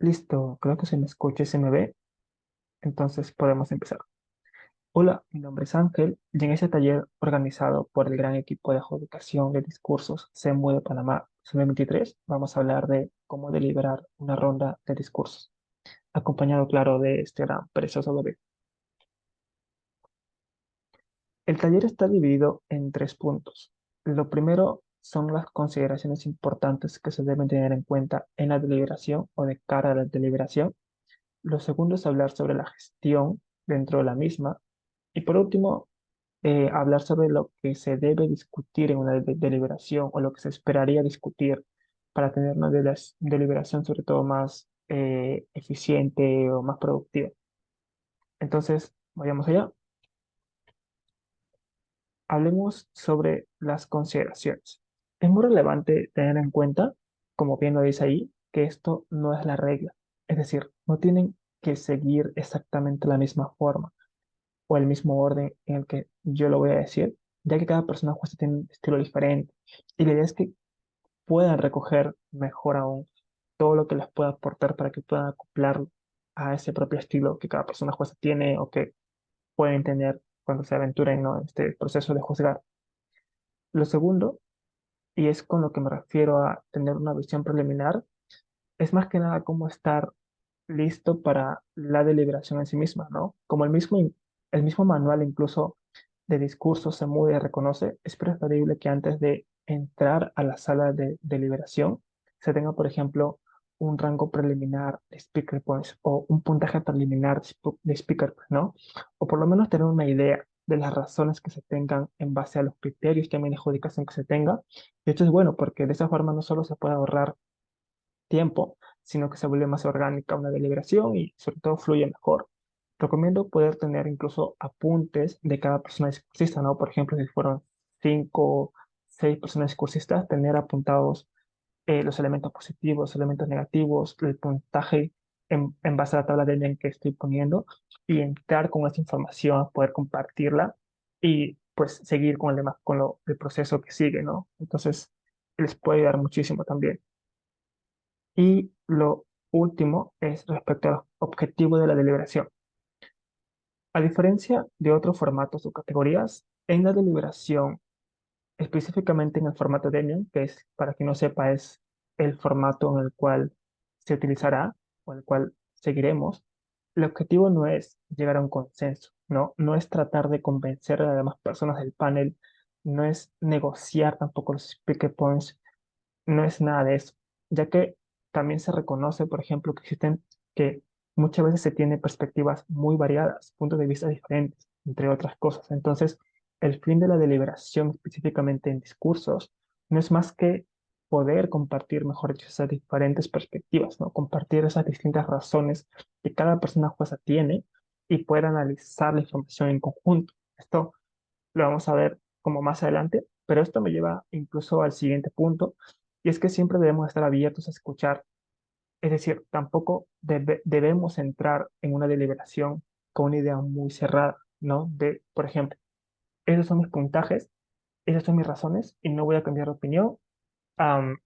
Listo, creo que se me escucha y se me ve, entonces podemos empezar. Hola, mi nombre es Ángel y en este taller organizado por el gran equipo de adjudicación de discursos CEMU de Panamá 2023 vamos a hablar de cómo deliberar una ronda de discursos, acompañado, claro, de este gran precioso bebé. El taller está dividido en tres puntos. Lo primero son las consideraciones importantes que se deben tener en cuenta en la deliberación o de cara a la deliberación. Lo segundo es hablar sobre la gestión dentro de la misma. Y por último, hablar sobre lo que se debe discutir en una deliberación o lo que se esperaría discutir para tener una deliberación sobre todo más eficiente o más productiva. Entonces, vayamos allá. Hablemos sobre las consideraciones. Es muy relevante tener en cuenta, como bien lo dice ahí, que esto no es la regla. Es decir, no tienen que seguir exactamente la misma forma o el mismo orden en el que yo lo voy a decir, ya que cada persona justo tiene un estilo diferente. Y la idea es que puedan recoger mejor aún todo lo que les pueda aportar para que puedan acoplarlo a ese propio estilo que cada persona jueza tiene o que pueden tener cuando se aventuren, ¿no?, en este proceso de juzgar. Lo segundo, y es con lo que me refiero a tener una visión preliminar, es más que nada cómo estar listo para la deliberación en sí misma, ¿no? Como el mismo manual incluso de discurso se mueve y reconoce, es preferible que antes de entrar a la sala de deliberación se tenga, por ejemplo, un rango preliminar de speaker points o un puntaje preliminar de speaker points, ¿no? O por lo menos tener una idea de las razones que se tengan en base a los criterios también de adjudicación que se tenga. De hecho, es bueno porque de esa forma no solo se puede ahorrar tiempo, sino que se vuelve más orgánica una deliberación y sobre todo fluye mejor. Recomiendo poder tener incluso apuntes de cada persona discursista, ¿no? Por ejemplo, si fueron 5, 6 personas discursistas, tener apuntados los elementos positivos, elementos negativos, el puntaje en base a la tabla de Venn que estoy poniendo y entrar con esa información a poder compartirla y pues seguir con el proceso que sigue, ¿no? Entonces, les puede ayudar muchísimo también. Y lo último es respecto al objetivo de la deliberación. A diferencia de otros formatos o categorías, en la deliberación, específicamente en el formato Demian, que es, para quien no sepa, es el formato en el cual se utilizará o el cual seguiremos, el objetivo no es llegar a un consenso, ¿no? No es tratar de convencer a las demás personas del panel, no es negociar tampoco los speaker points, no es nada de eso, ya que también se reconoce, por ejemplo, que muchas veces se tienen perspectivas muy variadas, puntos de vista diferentes, entre otras cosas. Entonces, el fin de la deliberación, específicamente en discursos, no es más que poder compartir, mejor dicho, esas diferentes perspectivas, ¿no? Compartir esas distintas razones que cada persona jueza tiene y poder analizar la información en conjunto. Esto lo vamos a ver como más adelante, pero esto me lleva incluso al siguiente punto, y es que siempre debemos estar abiertos a escuchar. Es decir, tampoco debemos entrar en una deliberación con una idea muy cerrada, ¿no? De, por ejemplo, esos son mis puntajes, esas son mis razones y no voy a cambiar de opinión. Am,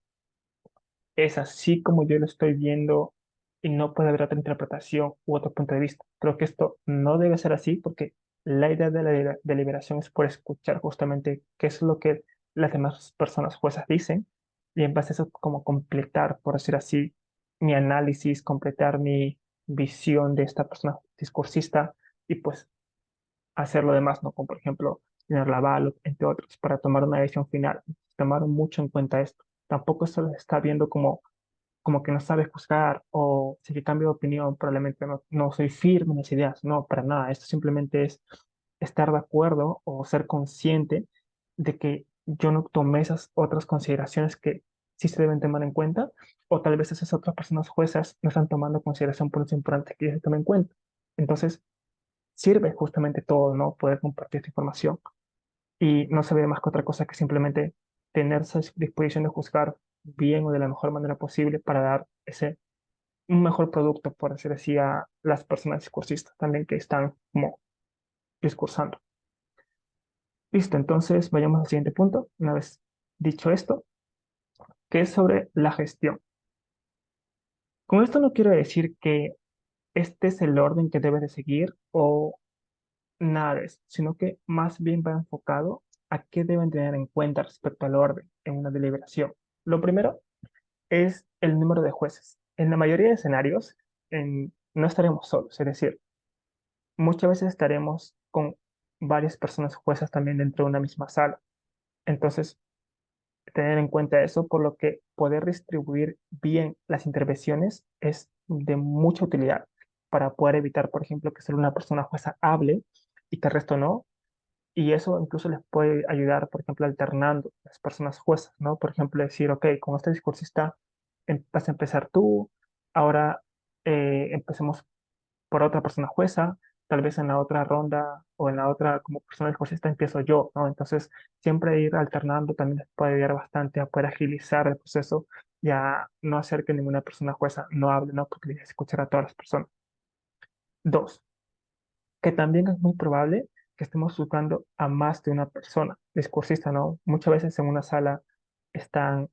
es así como yo lo estoy viendo y no puede haber otra interpretación u otro punto de vista. Creo que esto no debe ser así porque la idea de la deliberación es por escuchar justamente qué es lo que las demás personas juezas dicen y en base a eso como completar, por decir así, mi análisis, completar mi visión de esta persona discursista y pues hacer lo demás, ¿no? Como por ejemplo tener la bala, entre otros, para tomar una decisión final. Tomaron mucho en cuenta esto. Tampoco se lo está viendo como que no sabes juzgar o si que cambio de opinión, probablemente no soy firme en las ideas. No, para nada. Esto simplemente es estar de acuerdo o ser consciente de que yo no tomé esas otras consideraciones que sí se deben tomar en cuenta, o tal vez esas otras personas juezas no están tomando en consideración por lo importante que se tomen en cuenta. Entonces, sirve justamente todo, ¿no? Poder compartir esta información y no se ve más que otra cosa que simplemente tener esa disposición de juzgar bien o de la mejor manera posible para dar un mejor producto, por decir así, a las personas discursistas también que están como discursando. Listo, entonces vayamos al siguiente punto. Una vez dicho esto, que es sobre la gestión. Con esto no quiero decir que este es el orden que debes de seguir o nada de eso, sino que más bien va enfocado a qué deben tener en cuenta respecto al orden en una deliberación. Lo primero es el número de jueces. En la mayoría de escenarios no estaremos solos, es decir, muchas veces estaremos con varias personas juezas también dentro de una misma sala. Entonces, tener en cuenta eso, por lo que poder distribuir bien las intervenciones es de mucha utilidad para poder evitar, por ejemplo, que solo una persona jueza hable y que el resto no. Y eso incluso les puede ayudar, por ejemplo, alternando las personas juezas, ¿no? Por ejemplo, decir, ok, con este discursista vas a empezar tú, ahora empecemos por otra persona jueza, tal vez en la otra ronda o en la otra como persona discursista empiezo yo, ¿no? Entonces, siempre ir alternando también les puede ayudar bastante a poder agilizar el proceso y a no hacer que ninguna persona jueza no hable, ¿no? Porque tienes que escuchar a todas las personas. Dos, que también es muy probable que estemos juzgando a más de una persona discursista, ¿no? Muchas veces en una sala están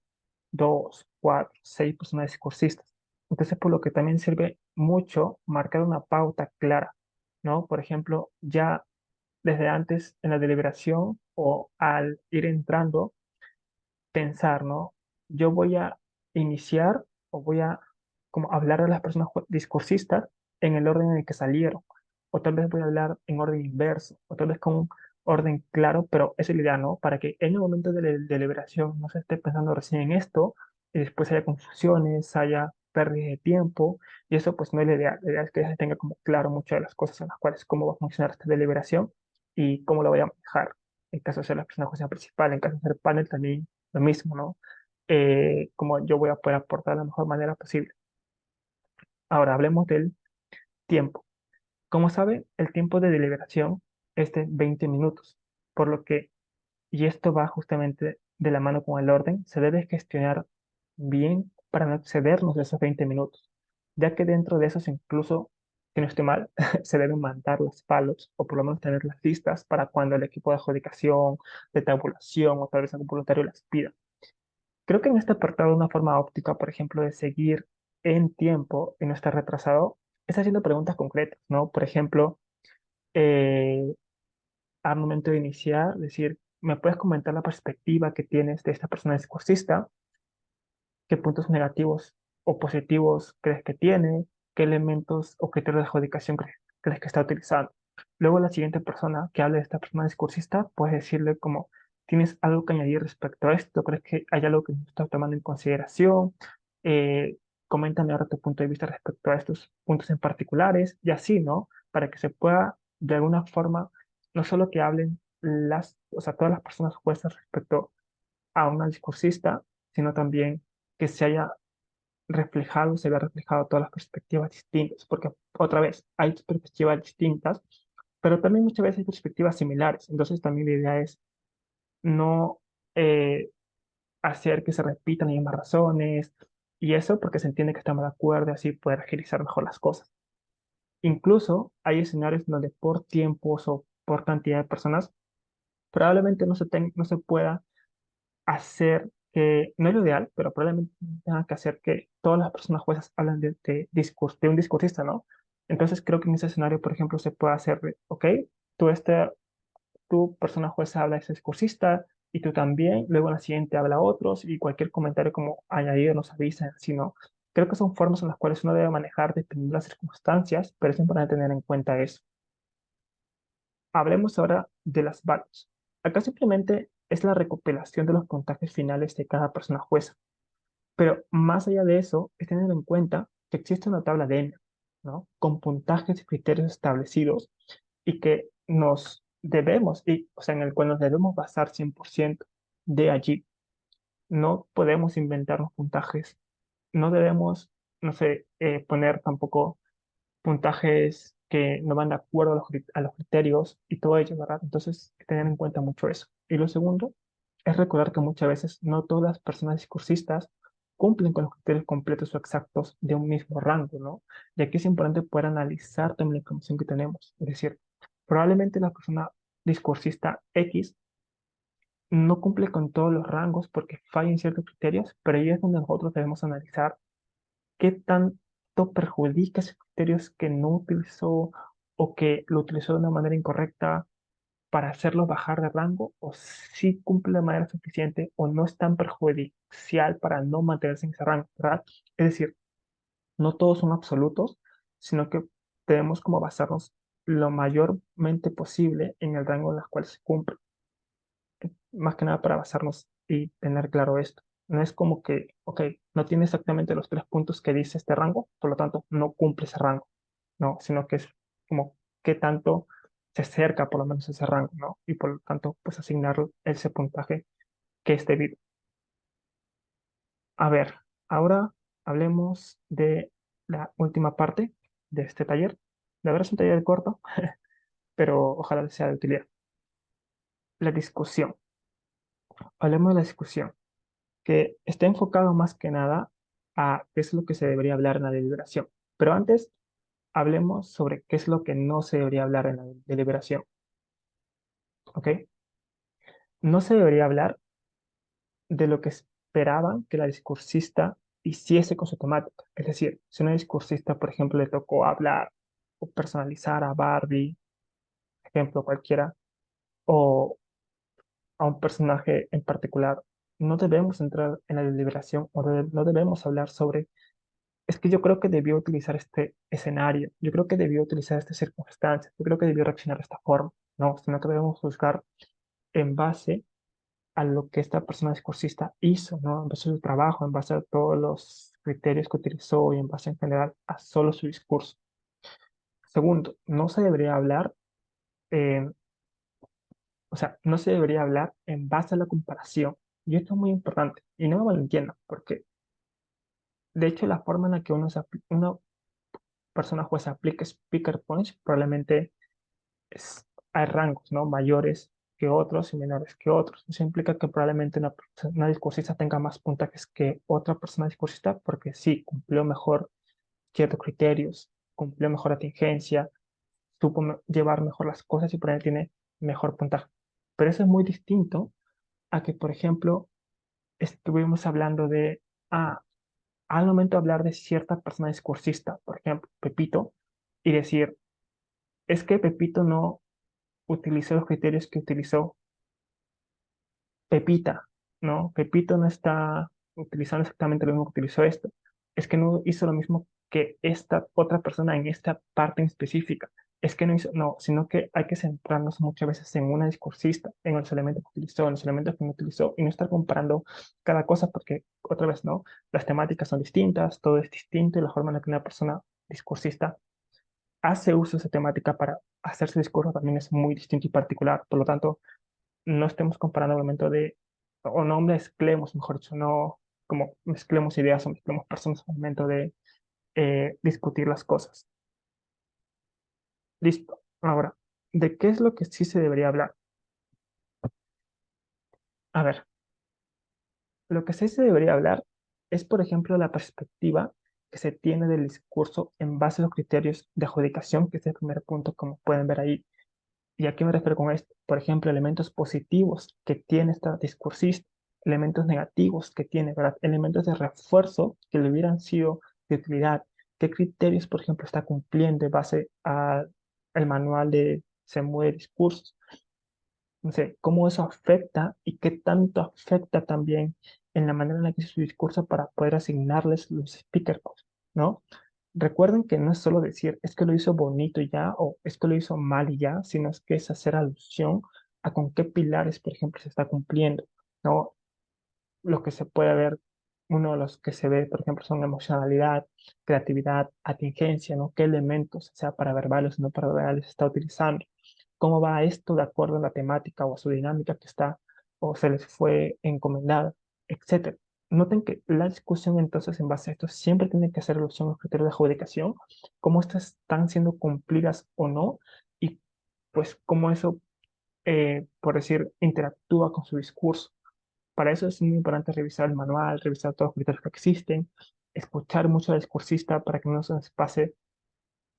dos, cuatro, seis personas discursistas. Entonces, por lo que también sirve mucho marcar una pauta clara, ¿no? Por ejemplo, ya desde antes en la deliberación o al ir entrando, pensar, ¿no? Yo voy a iniciar o voy a como hablar a las personas discursistas en el orden en el que salieron. O tal vez voy a hablar en orden inverso, o tal vez con un orden claro, pero esa es la idea, ¿no? Para que en el momento de la deliberación no se esté pensando recién en esto y después haya confusiones, haya pérdida de tiempo, y eso pues no es la idea. La idea es que ya se tenga como claro muchas de las cosas en las cuales cómo va a funcionar esta deliberación y cómo lo voy a manejar. En caso de ser la persona jueza principal, en caso de ser panel también lo mismo, ¿no? Como yo voy a poder aportar de la mejor manera posible. Ahora, hablemos del tiempo. Como saben, el tiempo de deliberación es de 20 minutos, por lo que, y esto va justamente de la mano con el orden, se debe gestionar bien para no excedernos de esos 20 minutos, ya que dentro de esos incluso, si no estoy mal, se deben mandar las palos o por lo menos tener las listas para cuando el equipo de adjudicación, de tabulación o tal vez algún voluntario las pida. Creo que en este apartado una forma óptica, por ejemplo, de seguir en tiempo y no estar retrasado, es haciendo preguntas concretas, ¿no? Por ejemplo, eh, al momento de iniciar, decir, ¿me puedes comentar la perspectiva que tienes de esta persona discursista? ¿Qué puntos negativos o positivos crees que tiene? ¿Qué elementos o criterios de adjudicación crees que está utilizando? Luego la siguiente persona que hable de esta persona discursista, puedes decirle como, ¿tienes algo que añadir respecto a esto? ¿Crees que hay algo que no estás tomando en consideración? Eh, Coméntame ahora tu punto de vista respecto a estos puntos en particulares y así, ¿no? Para que se pueda de alguna forma, no solo que hablen o sea, todas las personas jueces respecto a una discursista, sino también que se vea reflejado todas las perspectivas distintas, porque otra vez hay perspectivas distintas, pero también muchas veces hay perspectivas similares. Entonces también la idea es no hacer que se repitan las mismas razones y eso porque se entiende que estamos de acuerdo y así poder agilizar mejor las cosas. Incluso hay escenarios donde por tiempos o por cantidad de personas probablemente no se pueda hacer que, no es lo ideal, pero probablemente tenga que hacer que todas las personas juezas hablen de un discursista, ¿no? Entonces creo que en ese escenario, por ejemplo, se puede hacer, ok, tú, tú persona jueza habla de ese discursista y tú también, luego en la siguiente habla otros y cualquier comentario como añadido nos avisa, si no. Creo que son formas en las cuales uno debe manejar dependiendo de las circunstancias, pero es importante tener en cuenta eso. Hablemos ahora de las balas. Acá simplemente es la recopilación de los puntajes finales de cada persona jueza. Pero más allá de eso, es tener en cuenta que existe una tabla de N, ¿no? Con puntajes y criterios establecidos y que o sea, en el cual nos debemos basar 100% de allí. No podemos inventarnos puntajes. No debemos, no sé, poner tampoco puntajes que no van de acuerdo a a los criterios y todo ello, ¿verdad? Entonces, hay que tener en cuenta mucho eso. Y lo segundo es recordar que muchas veces no todas las personas discursistas cumplen con los criterios completos o exactos de un mismo rango, ¿no? Y aquí es importante poder analizar también la información que tenemos. Es decir, probablemente la persona discursista X no cumple con todos los rangos porque falla en ciertos criterios, pero ahí es donde nosotros debemos analizar qué tan esto perjudica esos criterios que no utilizó o que lo utilizó de una manera incorrecta para hacerlo bajar de rango, o si cumple de manera suficiente o no es tan perjudicial para no mantenerse en ese rango, ¿verdad? Es decir, no todos son absolutos, sino que debemos como basarnos lo mayormente posible en el rango en el cual se cumple, más que nada para basarnos y tener claro esto. No es como que, ok, no tiene exactamente los 3 puntos que dice este rango, por lo tanto no cumple ese rango, no, sino que es como qué tanto se acerca por lo menos a ese rango, ¿no? Y por lo tanto, pues asignar ese puntaje que es debido. A ver, ahora hablemos de la última parte de este taller. De verdad es un taller corto, pero ojalá sea de utilidad. La discusión. Hablemos de la discusión, que está enfocado más que nada a qué es lo que se debería hablar en la deliberación. Pero antes, hablemos sobre qué es lo que no se debería hablar en la deliberación, ¿ok? No se debería hablar de lo que esperaban que la discursista hiciese con su temática. Es decir, si una discursista, por ejemplo, le tocó hablar o personalizar a Barbie, ejemplo cualquiera, o a un personaje en particular, no debemos entrar en la deliberación o no debemos hablar sobre, es que yo creo que debió utilizar este escenario, yo creo que debió utilizar esta circunstancia, yo creo que debió reaccionar de esta forma. No, sino que debemos juzgar en base a lo que esta persona discursista hizo, ¿no? En base a su trabajo, en base a todos los criterios que utilizó y en base en general a solo su discurso. Segundo, no se debería hablar, eh, o sea, no se debería hablar en base a la comparación. Y esto es muy importante, y no me malentiendan, porque de hecho la forma en la que una persona jueza aplica speaker points probablemente hay rangos, ¿no? Mayores que otros y menores que otros. Eso implica que probablemente una discursista tenga más puntajes que otra persona discursista porque sí, cumplió mejor ciertos criterios, cumplió mejor la tingencia, supo llevar mejor las cosas y por ende tiene mejor puntaje. Pero eso es muy distinto a que, por ejemplo, estuvimos hablando de, ah, al momento de hablar de cierta persona discursista, por ejemplo, Pepito, y decir, es que Pepito no utilizó los criterios que utilizó Pepita, ¿no? Pepito no está utilizando exactamente lo mismo que utilizó esto. Es que no hizo lo mismo que esta otra persona en esta parte en específica. Es que no hizo, no, sino que hay que centrarnos muchas veces en una discursista, en los elementos que utilizó, en los elementos que no utilizó, y no estar comparando cada cosa porque, otra vez, ¿no? Las temáticas son distintas, todo es distinto y la forma en la que una persona discursista hace uso de esa temática para hacer su discurso también es muy distinto y particular. Por lo tanto, no estemos comparando el momento de, o no mezclemos, mejor dicho, no como mezclemos ideas o mezclemos personas al momento de discutir las cosas. Listo. Ahora, ¿de qué es lo que sí se debería hablar? A ver, lo que sí se debería hablar es, por ejemplo, la perspectiva que se tiene del discurso en base a los criterios de adjudicación, que es el primer punto, como pueden ver ahí. ¿Y a qué me refiero con esto? Por ejemplo, elementos positivos que tiene esta discursista, elementos negativos que tiene, ¿verdad? Elementos de refuerzo que le hubieran sido de utilidad. ¿Qué criterios, por ejemplo, está cumpliendo en base al manual de Se mueve discursos? No sé, cómo eso afecta y qué tanto afecta también en la manera en la que hizo su discurso para poder asignarles los speaker points, ¿no? Recuerden que no es solo decir es que lo hizo bonito y ya o es que lo hizo mal y ya, sino es que es hacer alusión a con qué pilares, por ejemplo, se está cumpliendo, ¿no? Lo que se puede ver, uno de los que se ve, por ejemplo, son emocionalidad, creatividad, atingencia, ¿no? ¿Qué elementos, sea para verbales o no para verbales, está utilizando? ¿Cómo va esto de acuerdo a la temática o a su dinámica que está o se les fue encomendada, etcétera? Noten que la discusión entonces en base a esto siempre tiene que hacer alusión a los criterios de adjudicación, cómo estas están siendo cumplidas o no, y pues cómo eso, por decir, interactúa con su discurso. Para eso es muy importante revisar el manual, revisar todos los criterios que existen, escuchar mucho al discursista para que no se nos pase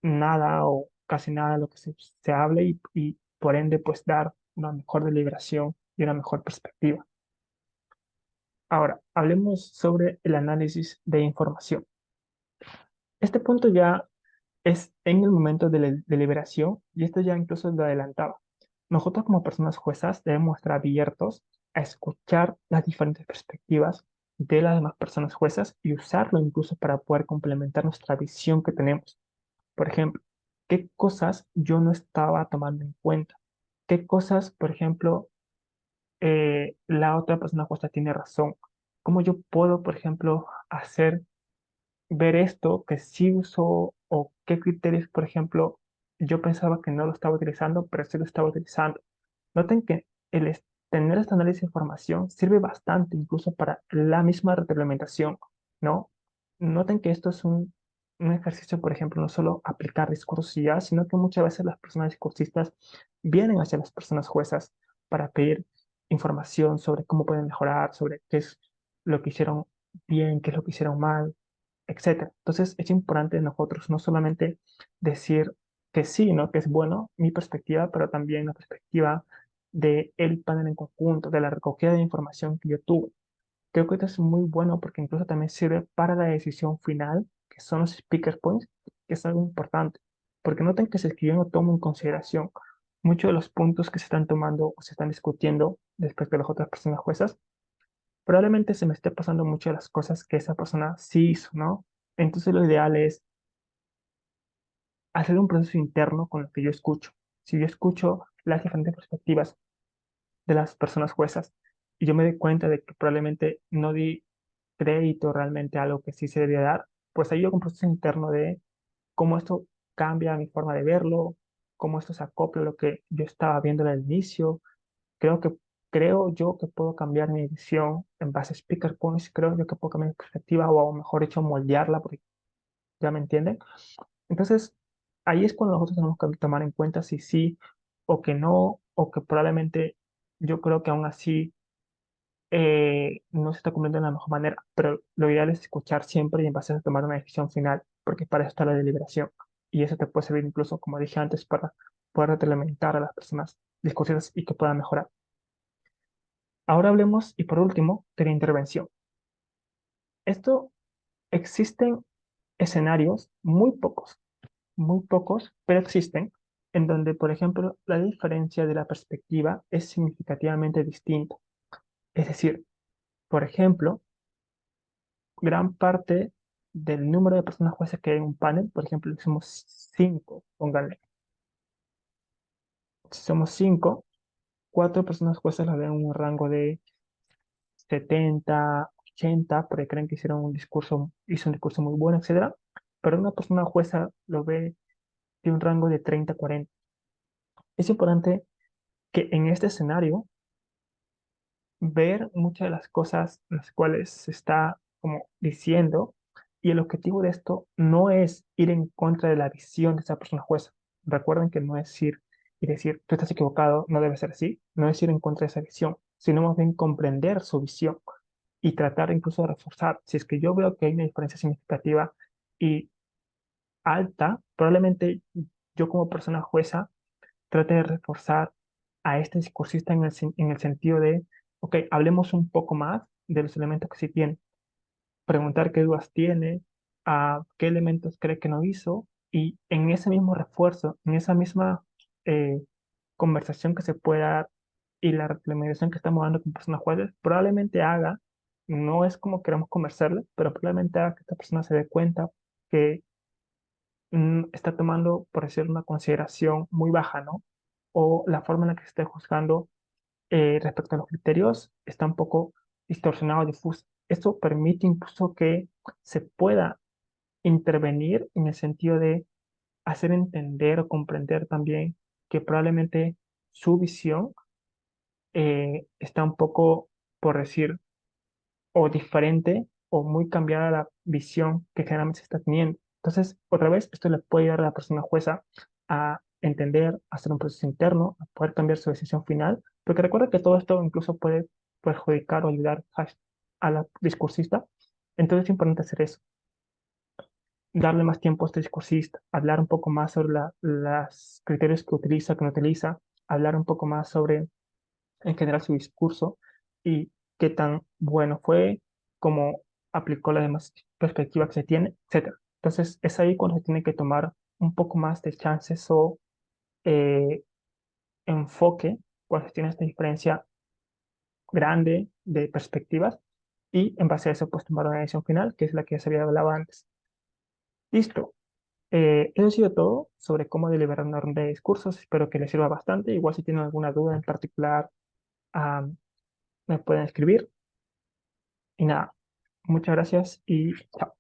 nada o casi nada de lo que se hable y por ende pues dar una mejor deliberación y una mejor perspectiva. Ahora, hablemos sobre el análisis de información. Este punto ya es en el momento de la deliberación y esto ya incluso lo adelantaba. Nosotros como personas juezas debemos estar abiertos a escuchar las diferentes perspectivas de las demás personas juezas y usarlo incluso para poder complementar nuestra visión que tenemos. Por ejemplo, ¿qué cosas yo no estaba tomando en cuenta? ¿Qué cosas, por ejemplo, la otra persona jueza tiene razón? ¿Cómo yo puedo, por ejemplo, hacer ver esto que sí uso o qué criterios, por ejemplo, yo pensaba que no lo estaba utilizando, pero sí lo estaba utilizando? Noten que tener este análisis de información sirve bastante incluso para la misma retroalimentación, ¿no? Noten que esto es un ejercicio, por ejemplo, no solo aplicar discursos y ya, sino que muchas veces las personas discursistas vienen hacia las personas juezas para pedir información sobre cómo pueden mejorar, sobre qué es lo que hicieron bien, qué es lo que hicieron mal, etcétera. Entonces, es importante nosotros no solamente decir que sí, ¿no? Que es bueno mi perspectiva, pero también la perspectiva del panel en conjunto, de la recogida de información que yo tuve. Creo que esto es muy bueno porque incluso también sirve para la decisión final, que son los speaker points, que es algo importante. Porque noten que si es que yo no tomo en consideración muchos de los puntos que se están tomando o se están discutiendo respecto a las otras personas juezas, probablemente se me esté pasando muchas de las cosas que esa persona sí hizo, ¿no? Entonces lo ideal es hacer un proceso interno con lo que yo escucho. Si yo escucho las diferentes perspectivas de las personas juezas y yo me doy cuenta de que probablemente no di crédito realmente a algo que sí se debía dar, pues ahí yo hago un proceso interno de cómo esto cambia mi forma de verlo, cómo esto se acopla a lo que yo estaba viendo al inicio. Creo que, creo yo que puedo cambiar mi visión en base a speaker points, creo yo que puedo cambiar mi perspectiva o mejor dicho moldearla, porque ya me entienden. Entonces, ahí es cuando nosotros tenemos que tomar en cuenta si sí o que no, o que probablemente yo creo que aún así no se está cumpliendo de la mejor manera, pero lo ideal es escuchar siempre y en base a tomar una decisión final, porque para eso está la deliberación. Y eso te puede servir incluso, como dije antes, para poder retroalimentar a las personas discursivas y que puedan mejorar. Ahora hablemos, y por último, de la intervención. Esto existen escenarios muy pocos, pero existen, en donde, por ejemplo, la diferencia de la perspectiva es significativamente distinta. Es decir, por ejemplo, gran parte del número de personas jueces que hay en un panel, por ejemplo, si somos cinco, pónganle, si somos cinco, cuatro personas jueces las ven en un rango de 70, 80, porque creen que hizo un discurso muy bueno, etcétera, pero una persona jueza lo ve de un rango de 30, 40. Es importante que en este escenario ver muchas de las cosas las cuales se está como diciendo y el objetivo de esto no es ir en contra de la visión de esa persona jueza. Recuerden que no es ir y decir, tú estás equivocado, no debe ser así, no es ir en contra de esa visión, sino más bien comprender su visión y tratar incluso de reforzar. Si es que yo veo que hay una diferencia significativa y alta, probablemente yo como persona jueza trate de reforzar a este discursista en el sentido de, ok, hablemos un poco más de los elementos que sí tiene, preguntar qué dudas tiene, a qué elementos cree que no hizo, y en ese mismo refuerzo, en esa misma eh, conversación que se pueda dar y la retroalimentación que estamos dando con personas jueces, probablemente haga, no es como queremos conversarle, pero probablemente haga que esta persona se dé cuenta que está tomando, por decir, una consideración muy baja, ¿no? O la forma en la que se esté juzgando respecto a los criterios está un poco distorsionado, difuso. Esto permite incluso que se pueda intervenir en el sentido de hacer entender o comprender también que probablemente su visión está un poco, por decir, o diferente o muy cambiada a la visión que generalmente se está teniendo. Entonces, otra vez, esto le puede ayudar a la persona jueza a entender, a hacer un proceso interno, a poder cambiar su decisión final, porque recuerda que todo esto incluso puede perjudicar o ayudar a la discursista. Entonces es importante hacer eso, darle más tiempo a este discursista, hablar un poco más sobre los criterios que utiliza, que no utiliza, hablar un poco más sobre en general su discurso y qué tan bueno fue, cómo aplicó las demás perspectivas que se tiene, etcétera. Entonces, es ahí cuando se tiene que tomar un poco más de chances o eh, enfoque, cuando se tiene esta diferencia grande de perspectivas, y en base a eso, pues tomar una decisión final, que es la que ya se había hablado antes. Listo. Eso ha sido todo sobre cómo deliberar una ronda de discursos. Espero que les sirva bastante. Igual si tienen alguna duda en particular, ah, me pueden escribir. Y nada, muchas gracias y chao.